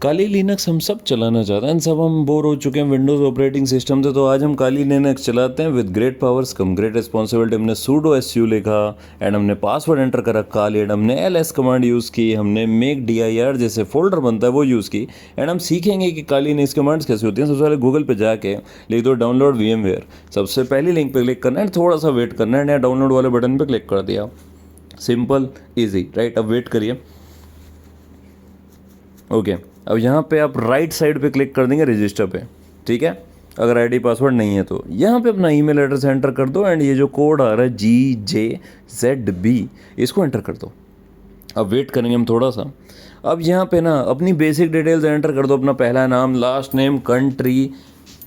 काली Linux हम सब चलाना चाहते हैं, सब हम बोर हो चुके हैं विंडोज़ ऑपरेटिंग सिस्टम से। तो आज हम काली लिनक्स चलाते हैं with great powers come great responsibility. हमने sudo su लिखा एंड हमने पासवर्ड एंटर कर रखा एंड हमने ls कमांड यूज़ की, हमने मेक dir जैसे फोल्डर बनता है वो यूज़ की। एंड हम सीखेंगे कि काली लिनक्स कमांड्स कैसे होती हैं। सबसे पहले गूगल पे जाके लिख दो डाउनलोड VMware, सबसे पहली लिंक पे क्लिक करना है, थोड़ा सा वेट करना है, डाउनलोड वाले बटन पे क्लिक कर दिया। Simple easy right. अब वेट करिए। ओके अब यहाँ पे आप राइट साइड पे क्लिक कर देंगे रजिस्टर पे, ठीक है। अगर आईडी पासवर्ड नहीं है तो यहाँ पे अपना ईमेल एड्रेस एंटर कर दो एंड ये जो कोड आ रहा है GJZB इसको एंटर कर दो। अब वेट करेंगे हम थोड़ा सा। अब यहाँ पे ना अपनी बेसिक डिटेल्स एंटर कर दो, अपना पहला नाम, last name, country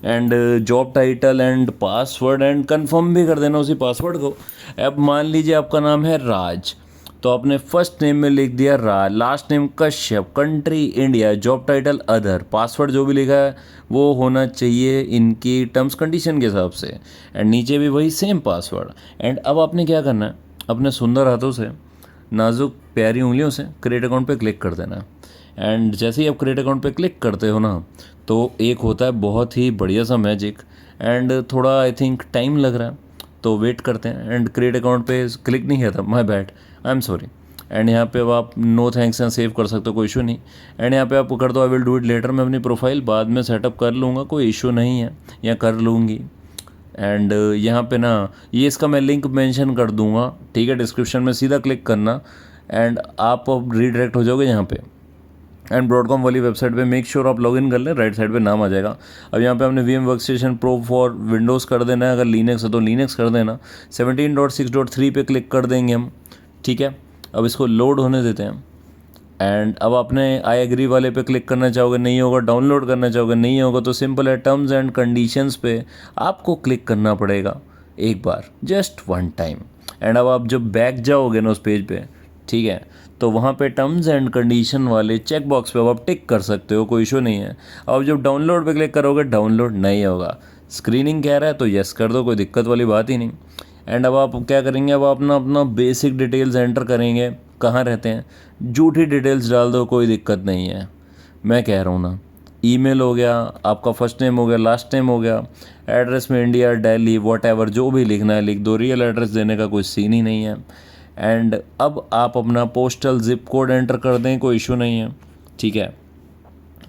and job title and password, and confirm भी कर देना उसी पासवर्ड को। अब मान लीजिए आपका नाम है राज, तो आपने फर्स्ट नेम में लिख दिया Raj, last name Kashyap, country India, job title other, password जो भी लिखा है वो होना चाहिए इनकी टर्म्स कंडीशन के हिसाब से, एंड नीचे भी वही सेम पासवर्ड। एंड अब आपने क्या करना है, अपने सुंदर हाथों से, नाजुक प्यारी उंगलियों से क्रिएट अकाउंट पे क्लिक कर देना है। एंड जैसे ही आप क्रिएट अकाउंट पे क्लिक करते हो ना, तो एक होता है बहुत ही बढ़िया सा मैजिक, एंड थोड़ा आई थिंक टाइम लग रहा है, तो वेट करते हैं। एंड क्रिएट अकाउंट पे क्लिक नहीं किया था, my bad, I am sorry. And यहाँ पे अब आप नो थैंक्स यहाँ सेव कर सकते हो, कोई इशू नहीं। एंड यहाँ पे आप कर दो I will do it later, मैं अपनी प्रोफाइल बाद में सेटअप कर लूँगा, कोई इशू नहीं है, या कर लूँगी। एंड यहाँ पे ना ये इसका मैं लिंक मेंशन कर दूँगा, ठीक है, डिस्क्रिप्शन में सीधा क्लिक करना एंड आप अब रीडायरेक्ट हो जाओगे यहाँ पे। एंड ब्रॉडकॉम वाली वेबसाइट पे मेक श्योर आप लॉगिन कर लें, राइट साइड पे नाम आ जाएगा। अब यहाँ पे हमने VM workstation pro for Windows कर देना है, अगर लिनक्स है तो लिनक्स कर देना। 17.6.3 पे क्लिक कर देंगे हम, ठीक है। अब इसको लोड होने देते हैं। एंड अब आपने आई एग्री वाले पे क्लिक करना चाहोगे, नहीं होगा, डाउनलोड करना चाहोगे, नहीं होगा, तो सिंपल है टर्म्स एंड कंडीशंस पे आपको क्लिक करना पड़ेगा एक बार, जस्ट वन टाइम। एंड अब आप जब बैक जाओगे ना उस पेज पे, ठीक है, तो वहाँ पे टर्म्स एंड कंडीशन वाले चेक बॉक्स पे अब आप टिक कर सकते हो, कोई इशू नहीं है। अब जब डाउनलोड पे क्लिक करोगे डाउनलोड नहीं होगा, स्क्रीनिंग कह रहा है तो यस कर दो, कोई दिक्कत वाली बात ही नहीं। एंड अब आप क्या करेंगे, अब अपना अपना बेसिक डिटेल्स एंटर करेंगे, कहाँ रहते हैं, झूठी डिटेल्स डाल दो, कोई दिक्कत नहीं है। मैं कह रहा हूँ ना, ईमेल हो गया, आपका फर्स्ट नेम हो गया, लास्ट नेम हो गया, एड्रेस में इंडिया, दिल्ली, वॉटएवर जो भी लिखना है लिख दो, रियल एड्रेस देने का कोई सीन ही नहीं है। एंड अब आप अपना पोस्टल जिप कोड एंटर कर दें, कोई इशू नहीं है, ठीक है।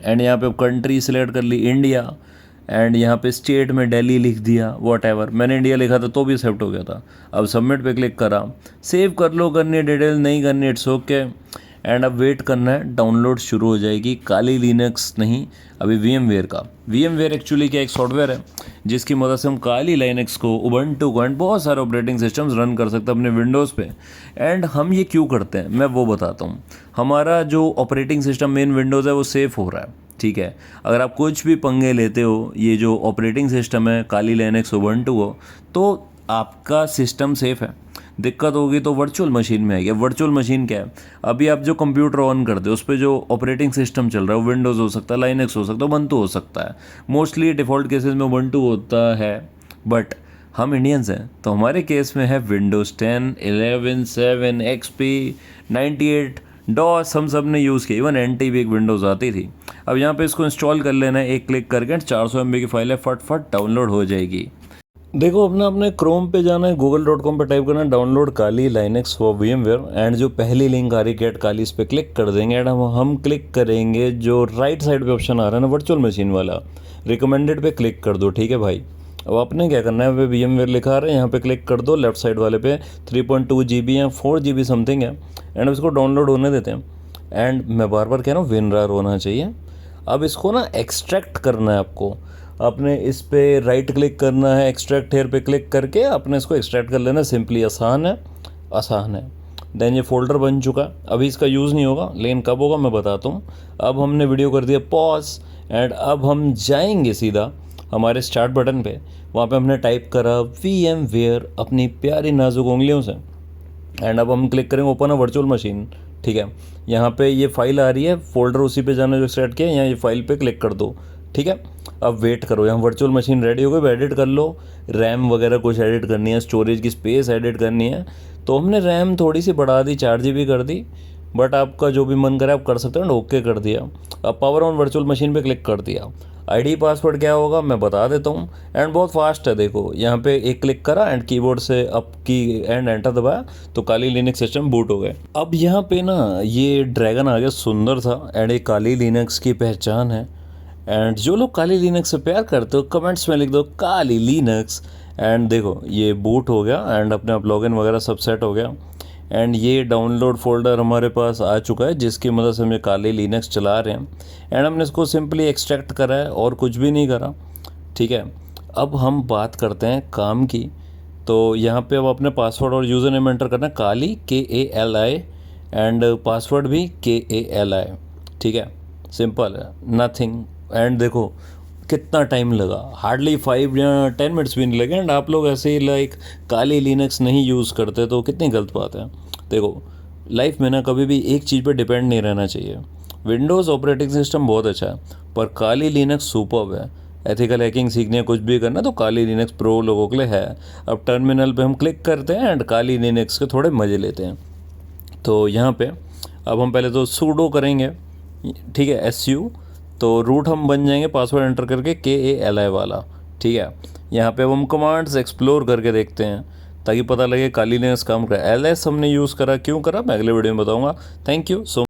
एंड यहाँ पे कंट्री सिलेक्ट कर ली इंडिया, एंड यहाँ पे स्टेट में दिल्ली लिख दिया, वॉटएवर, मैंने इंडिया लिखा था तो भी एक्सेप्ट हो गया था। अब सबमिट पे क्लिक करा, सेव कर लो, करनी है डिटेल, नहीं करनी इट्स ओके। एंड अब वेट करना है, डाउनलोड शुरू हो जाएगी। काली लिनक्स नहीं, अभी VMware का। VMware एक्चुअली क्या एक सॉफ्टवेयर है जिसकी मदद से हम काली लिनक्स को, उबंटू को एंड बहुत सारे ऑपरेटिंग सिस्टम्स रन कर सकते हैं अपने विंडोज़ पे। एंड हम ये क्यों करते हैं मैं वो बताता हूँ। हमारा जो ऑपरेटिंग सिस्टम मेन विंडोज़ है वो सेफ़ हो रहा है, ठीक है। अगर आप कुछ भी पंगे लेते हो, ये जो ऑपरेटिंग सिस्टम है काली लिनक्स, उबंटू हो, तो आपका सिस्टम सेफ़ है। दिक्कत होगी तो वर्चुअल मशीन में आएगी। वर्चुअल मशीन क्या है, अभी आप जो कंप्यूटर ऑन करते हो उस पर जो ऑपरेटिंग सिस्टम चल रहा है वो विंडोज़ हो सकता है, लाइनक्स हो सकता है, उबंटू हो सकता है। मोस्टली डिफ़ॉल्ट केसेस में उबंटू होता है, बट हम इंडियंस हैं तो हमारे केस में है विंडोज़ 10, 11, 7, XP, 98, डॉस हम सब ने यूज़ किया, इवन NT भी एक विंडोज़ आती थी। अब यहाँ पे इसको इंस्टॉल कर लेना है एक क्लिक करके, 400 MB की फाइल है, फट डाउनलोड हो जाएगी। देखो अपने क्रोम पे जाना है, google.com पे टाइप करना है download Kali Linux for VMware, and जो पहली लिंक आ रही गेट काली, इस पर क्लिक कर देंगे। एंड हम क्लिक करेंगे जो राइट साइड पे ऑप्शन आ रहा है ना वर्चुअल मशीन वाला, रिकमेंडेड पे क्लिक कर दो, ठीक है भाई। अब आपने क्या करना है, VMware लिखा आ रहा है यहाँ पे क्लिक कर दो, लेफ्ट साइड वाले पे 3.2 GB या 4 GB समथिंग है। एंड इसको डाउनलोड होने देते हैं। एंड मैं बार बार कह रहा हूँ WinRAR होना चाहिए। अब इसको ना एक्सट्रैक्ट करना है आपको, आपने इस पे राइट क्लिक करना है, एक्सट्रैक्ट हेयर पे क्लिक करके आपने इसको एक्सट्रैक्ट कर लेना, सिंपली आसान है। देन ये फोल्डर बन चुका। अभी इसका यूज़ नहीं होगा, लेकिन कब होगा मैं बताता हूँ। अब हमने वीडियो कर दिया पॉज, एंड अब हम जाएंगे सीधा हमारे स्टार्ट बटन पे, वहाँ पे हमने टाइप करा VMware अपनी प्यारी नाजुक उंगलियों से। एंड अब हम क्लिक करेंगे ओपन अ वर्चुअल मशीन, ठीक है। यहाँ पे ये फाइल आ रही है, फोल्डर उसी पे जाना जो सेट किया, यहाँ ये फाइल पे क्लिक कर दो, ठीक है। अब वेट करो, यहाँ वर्चुअल मशीन रेडी हो गई, एडिट कर लो, रैम वगैरह कुछ एडिट करनी है, स्टोरेज की स्पेस एडिट करनी है। तो हमने रैम थोड़ी सी बढ़ा दी, 4 GB कर दी, बट आपका जो भी मन करे आप कर सकते हो ना। ओके कर दिया, अब पावर ऑन वर्चुअल मशीन पे क्लिक कर दिया। आईडी पासवर्ड क्या होगा मैं बता देता हूँ, एंड बहुत फास्ट है। देखो यहाँ पे एक क्लिक करा एंड कीबोर्ड से अप की एंड एंटर दबाया तो काली लिनक्स सिस्टम बूट हो गए। अब यहाँ पे ना ये ड्रैगन आ गया, सुंदर था, एंड ये काली लिनक्स की पहचान है। एंड जो लोग काली लिनक्स से प्यार करते हो कमेंट्स में लिख दो काली लिनक्स। एंड देखो ये बूट हो गया एंड अपने आप लॉगिन वगैरह सब सेट हो गया। एंड ये डाउनलोड फोल्डर हमारे पास आ चुका है जिसकी मदद से हम ये काली लिनक्स चला रहे हैं। एंड हमने इसको सिंपली एक्सट्रैक्ट करा है और कुछ भी नहीं करा, ठीक है। अब हम बात करते हैं काम की। तो यहाँ पे अब अपने पासवर्ड और यूज़र नेम एंटर करना है, काली KALI, एंड पासवर्ड भी KALI, ठीक है। सिंपल है, नथिंग। एंड देखो कितना टाइम लगा, हार्डली 5 या 10 मिनट्स भी नहीं लगे। एंड आप लोग ऐसे ही लाइक काली लिनक्स नहीं यूज़ करते तो कितनी गलत बात है। देखो लाइफ में ना कभी भी एक चीज़ पे डिपेंड नहीं रहना चाहिए। विंडोज़ ऑपरेटिंग सिस्टम बहुत अच्छा है पर काली लिनक्स सुपर्ब है। एथिकल हैकिंग सीखनी है, कुछ भी करना तो काली लिनक्स प्रो लोगों के लिए है। अब टर्मिनल पे हम क्लिक करते हैं एंड काली लिनक्स के थोड़े मज़े लेते हैं। तो यहाँ पे अब हम पहले तो सूडो करेंगे, ठीक है, SU। तो रूट हम बन जाएंगे पासवर्ड एंटर करके KALI वाला, ठीक है। यहाँ पे अब हम कमांड्स एक्सप्लोर करके देखते हैं ताकि पता लगे काली लिनक्स काम करा। LS हमने यूज़ करा, क्यों करा मैं अगले वीडियो में बताऊँगा। Thank you so